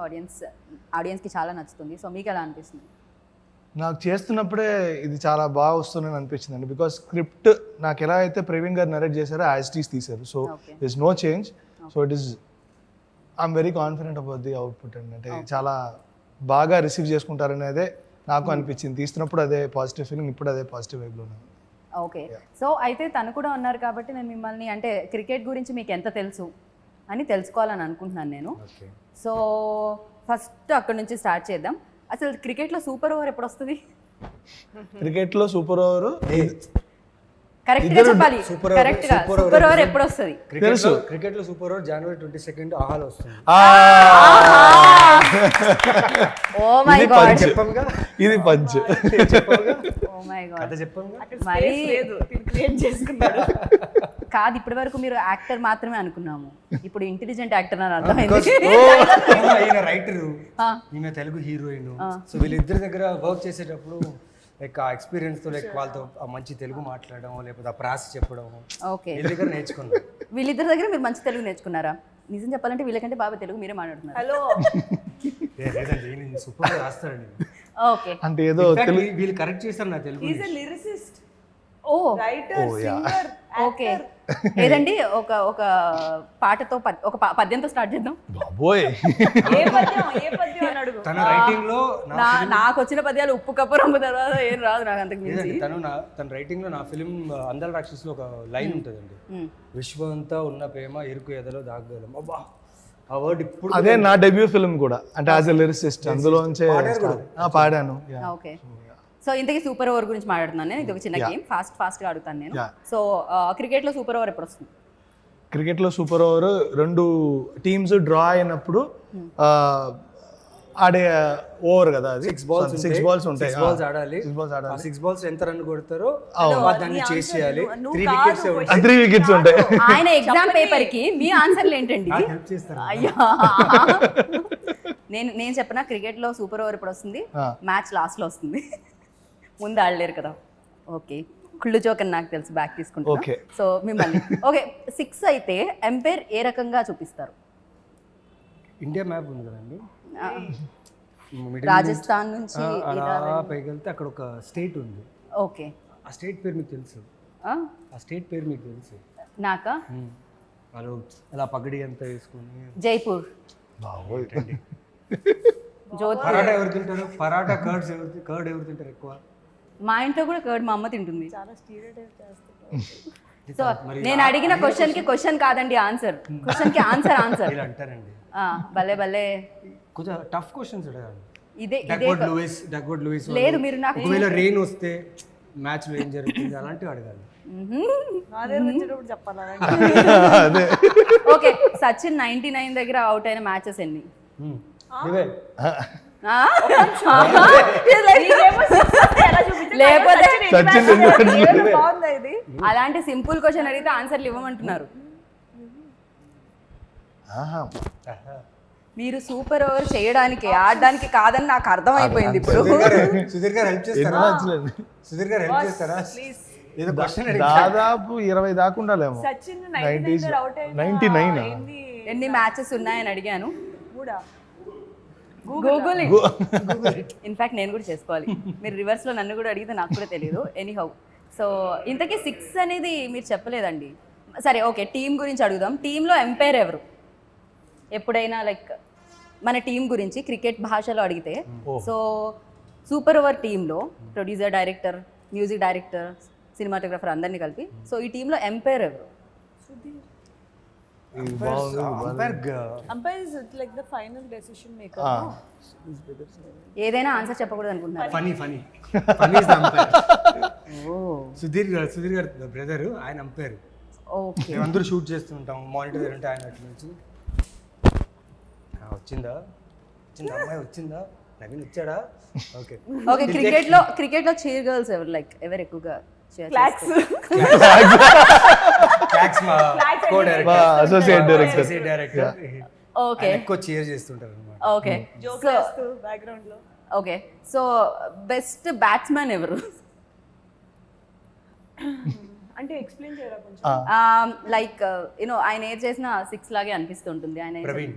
[SPEAKER 1] ఆడియన్స్కి చాలా నచ్చుతుంది. సో మీకు ఎలా అనిపిస్తుంది?
[SPEAKER 5] నాకు చేస్తున్నప్పుడే ఇది చాలా బాగా వస్తుందని అనిపించింది అండి. బికాస్ స్క్రిప్ట్ నాకు ఎలా అయితే ప్రవీణ్ గారు నరేట్ చేశారో యాజ్ ఇట్ ఈస్ తీశారు. So this no change. So it is I'm very confident about the output అండి. అంటే చాలా బాగా రిసీవ్ చేసుకుంటారనేదే నాకు అనిపించింది. తీస్తున్నప్పుడు అదే పాజిటివ్ ఫీలింగ్, ఇప్పుడు అదే పాజిటివ్ వైబ్లో ఉన్నాను.
[SPEAKER 1] ఓకే, సో అయితే తను కూడా ఉన్నారు కాబట్టి నేను మిమ్మల్ని అంటే క్రికెట్ గురించి మీకు ఎంత తెలుసు అని తెలుసుకోవాలని అనుకుంటున్నాను నేను. సో ఫస్ట్ అక్కడ నుంచి స్టార్ట్ చేద్దాం. అసలు క్రికెట్లో సూపర్ ఓవర్ ఎప్పుడు వస్తుంది?
[SPEAKER 5] క్రికెట్లో సూపర్ ఓవర్
[SPEAKER 1] కరెక్ట్గా చెప్పాలి, కరెక్ట్గా సూపర్ ఓవర్ ఎప్పుడు వస్తుంది?
[SPEAKER 2] క్రికెట్లో సూపర్ ఓవర్ January 22 ఆహాలో వస్తుంది.
[SPEAKER 1] ఓ మై గాడ్,
[SPEAKER 5] ఇది పంచ్.
[SPEAKER 1] ఓ మై గాడ్,
[SPEAKER 2] చెప్పంగా
[SPEAKER 1] మరి
[SPEAKER 4] క్రియేట్ చేసుకున్నాడు.
[SPEAKER 1] కాదు, ఇప్పటి వరకు మీరు యాక్టర్ మాత్రమే అనుకున్నాము, ఇప్పుడు ఇంటెలిజెంట్ యాక్టర్ అని అర్థమైంది.
[SPEAKER 2] ఈయన రైటరు, ఈమె తెలుగు హీరోయిన్. సో వీళ్ళిద్దరి దగ్గర వర్క్ చేసేటప్పుడు లైక్ ఆ ఎక్స్పీరియన్స్ తో లైక్ వాళ్ళతో మంచి తెలుగు మాట్లాడడం లేకపోతే ఆ ప్రాస చెప్పడం
[SPEAKER 1] ఓకే
[SPEAKER 2] వీళ్ళ దగ్గర నేర్చుకున్నాం.
[SPEAKER 1] వీళ్ళిద్దరి దగ్గర మీరు మంచి తెలుగు నేర్చుకున్నారా? నిజం చెప్పాలంటే వీళ్ళకంటే బాగా తెలుగు మీరే మాట్లాడుతున్నారు.
[SPEAKER 4] హలో,
[SPEAKER 2] లేదండి సూపర్ గా రాస్తారండి.
[SPEAKER 1] ఓకే,
[SPEAKER 5] అంటే ఏదో
[SPEAKER 2] వీళ్ళు కరెక్ట్ చేస్తారు నా Telugu.
[SPEAKER 4] Is a lyricist,
[SPEAKER 1] or
[SPEAKER 4] writer, singer.
[SPEAKER 1] Okay, ఏదండి ఒక పాటతో ఒక పద్యంతో స్టార్ట్ చేద్దాం.
[SPEAKER 5] బాబోయ్,
[SPEAKER 4] ఏ పద్యం అని అడుగు.
[SPEAKER 2] తన రైటింగ్ లో
[SPEAKER 1] నాకు వచ్చిన పద్యాలు ఉప్పు కప్పు రంగు తర్వాత ఏం రాదు నాకు అంతకు మించి.
[SPEAKER 2] తన రైటింగ్ లో నా ఫిలిం అందల రాక్షసులో ఒక లైన్ ఉంటుందండి, విశ్వమంతా ఉన్న ప్రేమ ఎరుకు ఎదలో దాగలం. అబ్బా, ఆ వర్డ్ ఇప్పుడు
[SPEAKER 5] అదే నా డెబ్యూ ఫిల్మ్ కూడా, అంటే యాజ్ ఎ లిరిసిస్ట్ అందులోంచే పాడాను.
[SPEAKER 1] ఓకే, సో ఇంతకీ సూపర్ ఓవర్ గురించి మాట్లాడుతున్నాను నేను. ఇది ఒక చిన్న గేమ్, ఫాస్ట్గా అడుగుతాను నేను. సో క్రికెట్లో సూపర్ ఓవర్ ఎప్పుడు వస్తుంది?
[SPEAKER 5] క్రికెట్లో సూపర్ ఓవర్ 2 టీమ్స్ డ్రా అయినప్పుడు ఆడే ఓవర్ కదా, అది 6 balls ఉంటాయి. 6 balls
[SPEAKER 2] ఆడాలి.
[SPEAKER 5] 6 balls ఆడాలి.
[SPEAKER 2] 6 balls ఎంత రన్ కొడతారో దాన్ని చేసి చేయాలి.
[SPEAKER 5] 3 wickets ఉంటాయి.
[SPEAKER 1] ఆయన ఎగ్జామ్ పేపర్ కి మీ ఆన్సర్లు ఏంటండి?
[SPEAKER 2] హెల్ప్ చేస్తారు.
[SPEAKER 1] అయ్యా, నేను చెప్పిన క్రికెట్ లో సూపర్ ఓవర్ ఇప్పుడు వస్తుంది, మ్యాచ్ లాస్ట్ లో వస్తుంది, ముందు ఆడలేరు కదా. ఓకే, కుళ్ళు జోక్ అని నాకు తెలుసు, బ్యాక్ తీసుకుంటాను. సో మిమ్మల్ని ఓకే, 6 అయితే ఎంపైర్ ఏ రకంగా చూపిస్తారు?
[SPEAKER 2] ఇండియా మ్యాప్ ఉంది కదండి,
[SPEAKER 1] రాజస్థాన్ నుంచి
[SPEAKER 2] పైకి వెళ్తే అక్కడ ఒక స్టేట్ ఉంది.
[SPEAKER 1] ఓకే,
[SPEAKER 2] ఆ స్టేట్ పేరు మీకు తెలుసు? ఆ స్టేట్ పేరు మీకు తెలుసు?
[SPEAKER 1] నాకా?
[SPEAKER 2] వాళ్ళు అలా పగడి అంతా వేసుకుని
[SPEAKER 1] జైపూర్. జోధ్పూర్.
[SPEAKER 2] పరాటా ఎవరు తింటారు? పరాటా కర్డ్ ఎవరు తింటారు ఎక్కువ?
[SPEAKER 1] మా ఇంట్లో కూడా కర్డ్ మా అమ్మ తింటుంది.
[SPEAKER 4] చాలా స్టీరియోటైప్ చేస్తారు.
[SPEAKER 1] సో నేను అడిగిన క్వశ్చన్ కాదండి ఆన్సర్, క్వశ్చన్కి ఆన్సర్
[SPEAKER 2] ఇలా అంటారండి.
[SPEAKER 1] భలే భలే,
[SPEAKER 2] కొంచెం టఫ్ క్వశ్చన్స్ అడగాలి.
[SPEAKER 1] ఇదే
[SPEAKER 2] డక్వర్డ్ లూయిస్
[SPEAKER 1] లేదు, మీరు నాకు
[SPEAKER 2] ఒకవేళ రెయిన్ వస్తే మ్యాచ్ లో ఏం జరుగుతుంది అలాంటివి అడగాలి.
[SPEAKER 4] నా దగ్గర వచ్చేటప్పుడు చెప్పాలా
[SPEAKER 5] అదే
[SPEAKER 1] ఓకే, సచిన్ 99 దగ్గర అవుట్ అయిన మ్యాచెస్ ఎన్ని?
[SPEAKER 2] ఇవే
[SPEAKER 1] ఆ? లేకపోతే
[SPEAKER 5] సచిన్
[SPEAKER 4] బాగుందా ఇది?
[SPEAKER 1] అలాంటి సింపుల్ క్వశ్చన్ అడిగితే ఆన్సర్లు ఇవ్వమంటున్నారు. మీరు సూపర్ ఓవర్ చేయడానికి ఆడడానికి కాదని నాకు అర్థమైపోయింది ఇప్పుడు.
[SPEAKER 2] సుధీర్ గారు హెల్ప్ చేస్తారా?
[SPEAKER 5] నచ్చలేదు.
[SPEAKER 2] సుధీర్ గారు హెల్ప్ చేస్తారా? ఏదో క్వశ్చన్
[SPEAKER 5] దాదాపు 20 దాకా ఉండాలేమో.
[SPEAKER 4] సచిన్
[SPEAKER 5] 90s
[SPEAKER 4] 99 అవుట్
[SPEAKER 5] 99
[SPEAKER 4] ఏంది?
[SPEAKER 1] ఎన్ని మ్యాచెస్ ఉన్నాయని అడిగాను.
[SPEAKER 4] మూడా?
[SPEAKER 1] గూగుల్ ఇన్ఫాక్ట్ నేను కూడా చేసుకోవాలి. మీరు రివర్స్లో నన్ను కూడా అడిగితే నాకు కూడా తెలియదు. ఎనీహౌ, సో ఇంతకీ 6 అనేది మీరు చెప్పలేదండి. సరే ఓకే, టీం గురించి అడుగుదాం. టీంలో ఎంపైర్ ఎవరు? ఎప్పుడైనా లైక్ మన టీం గురించి క్రికెట్ భాషలో అడిగితే, సో సూపర్ ఓవర్ టీంలో producer, director, music director, cinematographer అందరినీ కలిపి, సో ఈ టీంలో ఎంపైర్ ఎవరు?
[SPEAKER 4] Umpire is like the final decision maker.
[SPEAKER 1] ఏదైనా ఆన్సర్ చెప్పకూడదు అనుకుంటున్నారు.
[SPEAKER 2] ఫనీ సుధీర్ గారు బ్రదర్, ఆయన అంపైర్.
[SPEAKER 1] ఓకే,
[SPEAKER 2] మేమందరూ షూట్ చేస్తుంటాం, మానిటర్ అంటే ఆయన అట్లా నుంచి వచ్చిందా అమ్మాయి వచ్చిందా, నవీన్ వచ్చాడా? Okay
[SPEAKER 1] okay. క్రికెట్లో చీర్ గర్ల్స్ ఎవరు, లైక్ ఎవరు ఎక్కువగా cheer
[SPEAKER 4] Clacks.
[SPEAKER 5] Associate
[SPEAKER 2] director
[SPEAKER 1] okay
[SPEAKER 2] ఎక్కువ చీర్ చేస్తుంటారు అన్నమాట.
[SPEAKER 1] ఓకే
[SPEAKER 4] Joke
[SPEAKER 1] సో
[SPEAKER 4] చేస్తూ background లో.
[SPEAKER 1] ఓకే, సో బెస్ట్ బ్యాట్స్మెన్ ఎవరు?
[SPEAKER 4] అంటే ఎక్స్ప్లెయిన్ చేయరా కొంచెం?
[SPEAKER 1] లైక్ యూనో ఆయన ఏది చేసినా 6 లాగే అనిపిస్తుంటుంది. ఆయన
[SPEAKER 2] ప్రవీణ్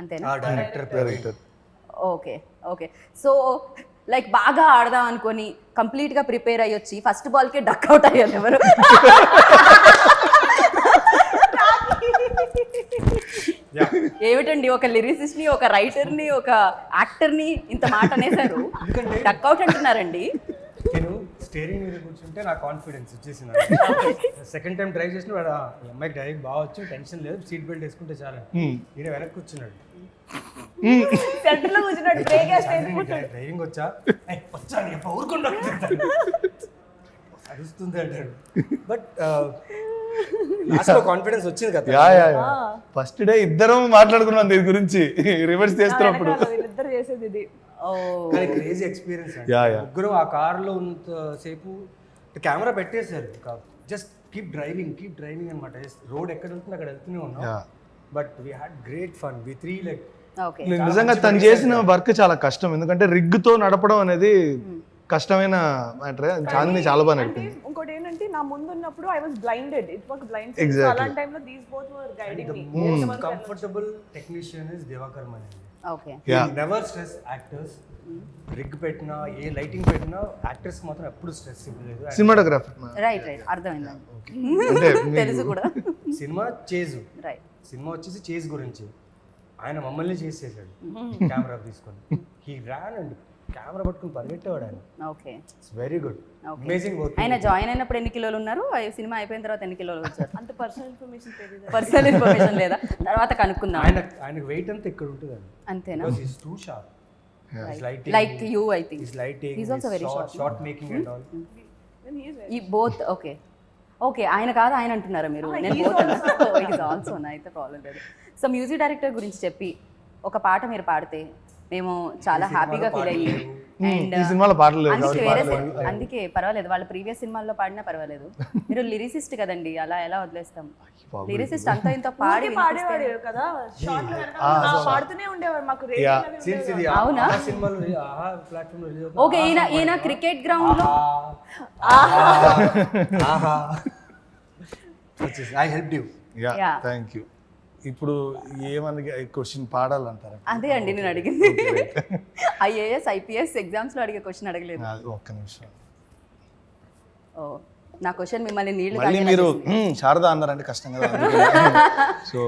[SPEAKER 1] అంతేనా?
[SPEAKER 2] Director.
[SPEAKER 1] Okay okay, so like బాగా ఆడదాం అనుకొని కంప్లీట్గా ప్రిపేర్ అయ్యి వచ్చి ఫస్ట్ బాల్కే డక్ అవుట్ అయ్యారు ఎవరు? ఏమిటండి, ఒక లిరిసిస్ట్ని, ఒక రైటర్ని, ఒక యాక్టర్ని ఇంత మాట అనేసారు, డక్ అవుట్ అంటున్నారండి.
[SPEAKER 2] నేను స్టీరింగ్ మీద కూర్చుంటే నా కాన్ఫిడెన్స్ వచ్చేసింది. సెకండ్ టైం డ్రైవ్ చేసిన వాడు ఈ అమ్మాయికి డ్రైవింగ్ బాగా వచ్చు, టెన్షన్ లేదు, సీట్ బెల్ట్ వేసుకుంటే చాలా. ఈయన వెనక్కి కూర్చున్నాడు,
[SPEAKER 4] సెంటర్ లో కూర్చున్నాడు, బ్రేక్
[SPEAKER 2] డ్రైవింగ్ వచ్చా ఊరుకుండా అరుస్తుంది అంటాడు. బట్ లాస్ట్లో కాన్ఫిడెన్స్ వచ్చింది కదా.
[SPEAKER 5] ఫస్ట్ డే ఇద్దరం మాట్లాడుకున్నాం దీని గురించి రివర్స్ చేస్తున్నప్పుడు.
[SPEAKER 4] వీళ్ళిద్దరు చేసేది ఇది.
[SPEAKER 2] కానీ క్రేజీ ఎక్స్పీరియన్స్ అండి. ముగ్గురు ఆ కార్లో ఉన్నంతసేపు కెమెరా పెట్టేశారు, జస్ట్ కీప్ డ్రైవింగ్ అనమాట. రోడ్ ఎక్కడ ఉంటుంది అక్కడ వెళ్తూనే ఉన్నాం. But we had great fun. V three like
[SPEAKER 5] నిజంగా తను చేసిన వర్క్ చాలా కష్టం, ఎందుకంటే రిగ్ తో నడపడం అనేది కష్టమైన మ్యాటర్. చాందిని చాలా బాగా నడిపింది.
[SPEAKER 4] ఇంకోటి ఏంటంటే నా ముందు ఉన్నప్పుడు I was blinded, it was blind. అలాంటి టైంలో these both were guiding me.
[SPEAKER 2] Most comfortable technician is Divakar Mani.
[SPEAKER 1] Okay,
[SPEAKER 2] never stress actors. Rig పెట్టినా ఏ లైటింగ్ పెట్టినా యాక్టర్స్ మాత్రం ఎప్పుడు స్ట్రెస్ ఇవ్వలేదు.
[SPEAKER 5] సినిమాటోగ్రాఫర్
[SPEAKER 1] రైట్ అర్థమైందండి,
[SPEAKER 5] అంటే
[SPEAKER 1] తెలుసు కూడా.
[SPEAKER 2] సినిమా చేజు,
[SPEAKER 1] రైట్,
[SPEAKER 2] సినిమా వచ్చేసి చేజ్ గురించి. ఆయన మమ్మల్ని చేసి చేశాడు కెమెరా తీసుకొని. హీ ర్యాన్ అండ్ కెమెరా పట్టుకుని పరిగెట్టేవాడు ఆయన.
[SPEAKER 1] Okay,
[SPEAKER 2] it's very good, amazing work.
[SPEAKER 1] ఆయన జాయిన్ అయినప్పుడు ఎన్ని కిలోలు ఉన్నారు, సినిమా అయిపోయిన తర్వాత ఎన్ని కిలోలు వచ్చారు?
[SPEAKER 4] అంత పర్సనల్ ఇన్ఫర్మేషన్ తెలియదు.
[SPEAKER 1] పర్సనల్ ఇన్ఫర్మేషన్ లేదా, తర్వాత కనుక్కుందాం.
[SPEAKER 2] ఆయనకు వెయిట్ అంతా ఇక్కడ ఉంటుంది అండి.
[SPEAKER 1] అంతేనా?
[SPEAKER 2] Because he's too sharp. His lighting,
[SPEAKER 1] Like you, I think.
[SPEAKER 2] his lighting,
[SPEAKER 1] He's also very short.
[SPEAKER 2] shot making and all.
[SPEAKER 1] ఈ బోత్ ఓకే ఓకే, ఆయన కాదు ఆయన అంటున్నారా మీరు? నేను బోత్ ఈజ్ ఆల్సో నా, అయితే ప్రాబ్లం లేదు. సో మ్యూజిక్ డైరెక్టర్ గురించి చెప్పి ఒక పాట మీరు పాడితే మేము చాలా హ్యాపీగా ఫీల్ అయ్యి, అండ్
[SPEAKER 5] ఈ సినిమాలో పాటలు లేవు
[SPEAKER 1] అందుకే అందుకే పర్వాలేదు, వాళ్ళ ప్రీవియస్ సినిమాల్లో పాడినా పర్వాలేదు. మీరు లిరిసిస్ట్ కదండి, అలా ఎలా వదిలేస్తాం? లిరిసిస్ట్ అంతా ఇంత పాడి
[SPEAKER 4] పాడేవాడు కదా, షార్ట్ లో పాడుతూనే ఉండేవాడు. మాకు
[SPEAKER 2] Since ఇది
[SPEAKER 1] అవునా?
[SPEAKER 2] ఆ సినిమాలో ఆ ప్లాట్ఫామ్ లో రిలీజ్
[SPEAKER 1] ఓకే, ఈయన క్రికెట్ గ్రౌండ్ లో
[SPEAKER 2] I help you.
[SPEAKER 5] Yeah thank you. ఇప్పుడు ఏమన్నా క్వశ్చన్ పాడాలంటారా?
[SPEAKER 1] అదే అండి నేను అడిగింది. ఐఏఎస్ ఐపీఎస్ ఎగ్జామ్స్ లో అడిగే క్వశ్చన్ అడగలేదు.
[SPEAKER 5] ఒక్క నిమిషం.
[SPEAKER 1] ఓ, నా క్వశ్చన్ మిమ్మల్ని నీళ్లు
[SPEAKER 5] మళ్ళీ మీరు శారదా అన్నారంటే కష్టం కదా. సో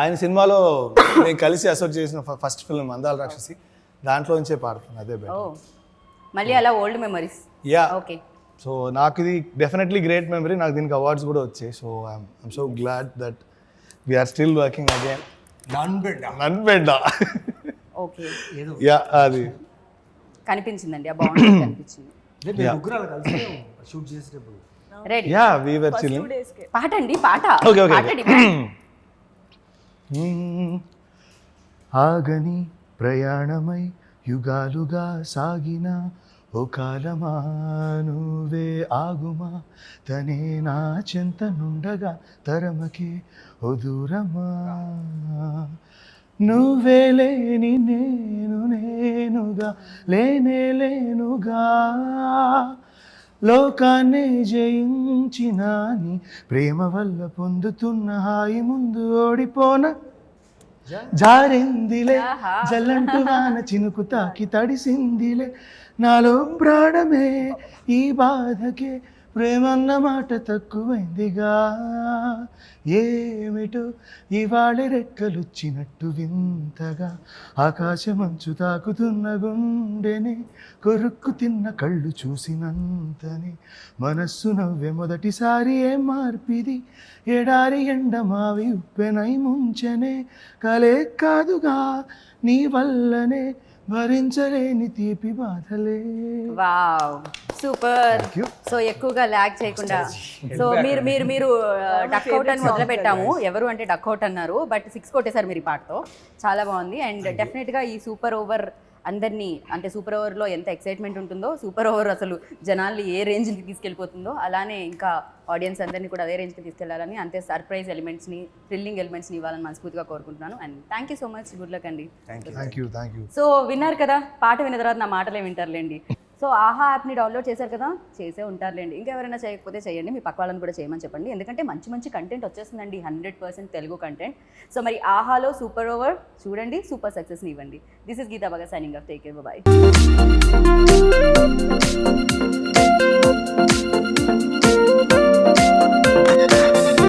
[SPEAKER 5] ఆయన సినిమాలో నేను కలిసి అసోసియేట్ చేసిన ఫస్ట్ ఫిల్మ్ అందాల రాక్షసి, దాంట్లో నుంచే పాడుతాను. అదే
[SPEAKER 1] ఓ, మళ్ళీ అలా old memories.
[SPEAKER 5] Yeah,
[SPEAKER 1] okay.
[SPEAKER 5] So నాకు ఇది డెఫినెట్లీ గ్రేట్ మెమరీ. నాకు దీనికి అవార్డ్స్ కూడా వచ్చాయి. So I'm so glad that we are still working again. నన్బెడ్డా
[SPEAKER 1] ఓకే,
[SPEAKER 5] యా, అది
[SPEAKER 1] కనిపించిందండి, ఆ బాగుంటుంది కనిపించింది.
[SPEAKER 2] మీరు ముగ్గురు అలా కలిసి షూట్ చేసేటప్పుడు
[SPEAKER 1] ready
[SPEAKER 5] yeah we were
[SPEAKER 4] first 2
[SPEAKER 5] chilling.
[SPEAKER 4] డేస్కే
[SPEAKER 1] పాటండి పాట
[SPEAKER 5] ఓకే ఓకే
[SPEAKER 1] పాటండి
[SPEAKER 5] ఆగని ప్రయాణమై యుగాలుగా సాగిన ఓ కాలమా నువ్వే ఆగుమా తనే నా చెంత నుండగా తరమకే ఓ దూరమా నువ్వే లేని నేను నేనుగా లేనే లేనుగా లోకాన్నే జయించిన నీ ప్రేమ వల్ల పొందుతున్న హాయి ముందు ఓడిపోన జారిందిలే జల్లంటు వాన చినుకు తాకి తడిసిందిలే నాలో ప్రాణమే ఈ బాధకే ప్రేమన్న మాట తక్కువైందిగా ఏమిటో ఇవాళ రెక్కలొచ్చినట్టు వింతగా ఆకాశమంచు తాకుతున్న గుండెనే కొరుక్కు తిన్న కళ్ళు చూసినంతనే మనస్సు నవ్వే మొదటిసారి ఏం మార్పిది ఎడారి ఎండ మావి ఉప్పెనై ముంచెనే కలే కాదుగా నీ వల్లనే భరించలేని తీపి బాధలే.
[SPEAKER 1] Wow super. సో ఎక్కువగా ల్యాగ్ చేయకుండా సో మీరు మీరు మీరు డక్ అవుట్ అని మొదలు పెట్టాము. ఎవరు అంటే డక్ అవుట్ అన్నారు, బట్ 6 కొట్టేశారు మీరు ఈ పాటతో. చాలా బాగుంది. అండ్ డెఫినెట్గా ఈ సూపర్ ఓవర్ అందరినీ, అంటే సూపర్ ఓవర్లో ఎంత ఎక్సైట్మెంట్ ఉంటుందో, సూపర్ ఓవర్ అసలు జనాల్ని ఏ రేంజ్కి తీసుకెళ్ళిపోతుందో, అలానే ఇంకా ఆడియన్స్ అందరినీ కూడా అదే రేంజ్కి తీసుకెళ్లాలని, అంతే సర్ప్రైజ్ ఎలిమెంట్స్ని, థ్రిల్లింగ్ ఎలిమెంట్స్ని ఇవ్వాలని మనస్ఫూర్తిగా కోరుకుంటున్నాను. And thank you so much, good luck అండి.
[SPEAKER 5] Thank you.
[SPEAKER 1] సో విన్నారు కదా, పాట విన్న తర్వాత నా మాటలే వింటారులేండి. సో ఆహా యాప్ని డౌన్లోడ్ చేశారు కదా, చేసే ఉంటారులేండి. ఇంకెవరైనా చేయకపోతే చేయండి, మీ పక్క వాళ్ళని కూడా చేయమని చెప్పండి. ఎందుకంటే మంచి మంచి కంటెంట్ వచ్చేస్తుందండి, 100% తెలుగు కంటెంట్. సో మరి ఆహాలో సూపర్ ఓవర్ చూడండి, సూపర్ సక్సెస్ని ఇవ్వండి. This is Geetha Baga signing off. Take care, by.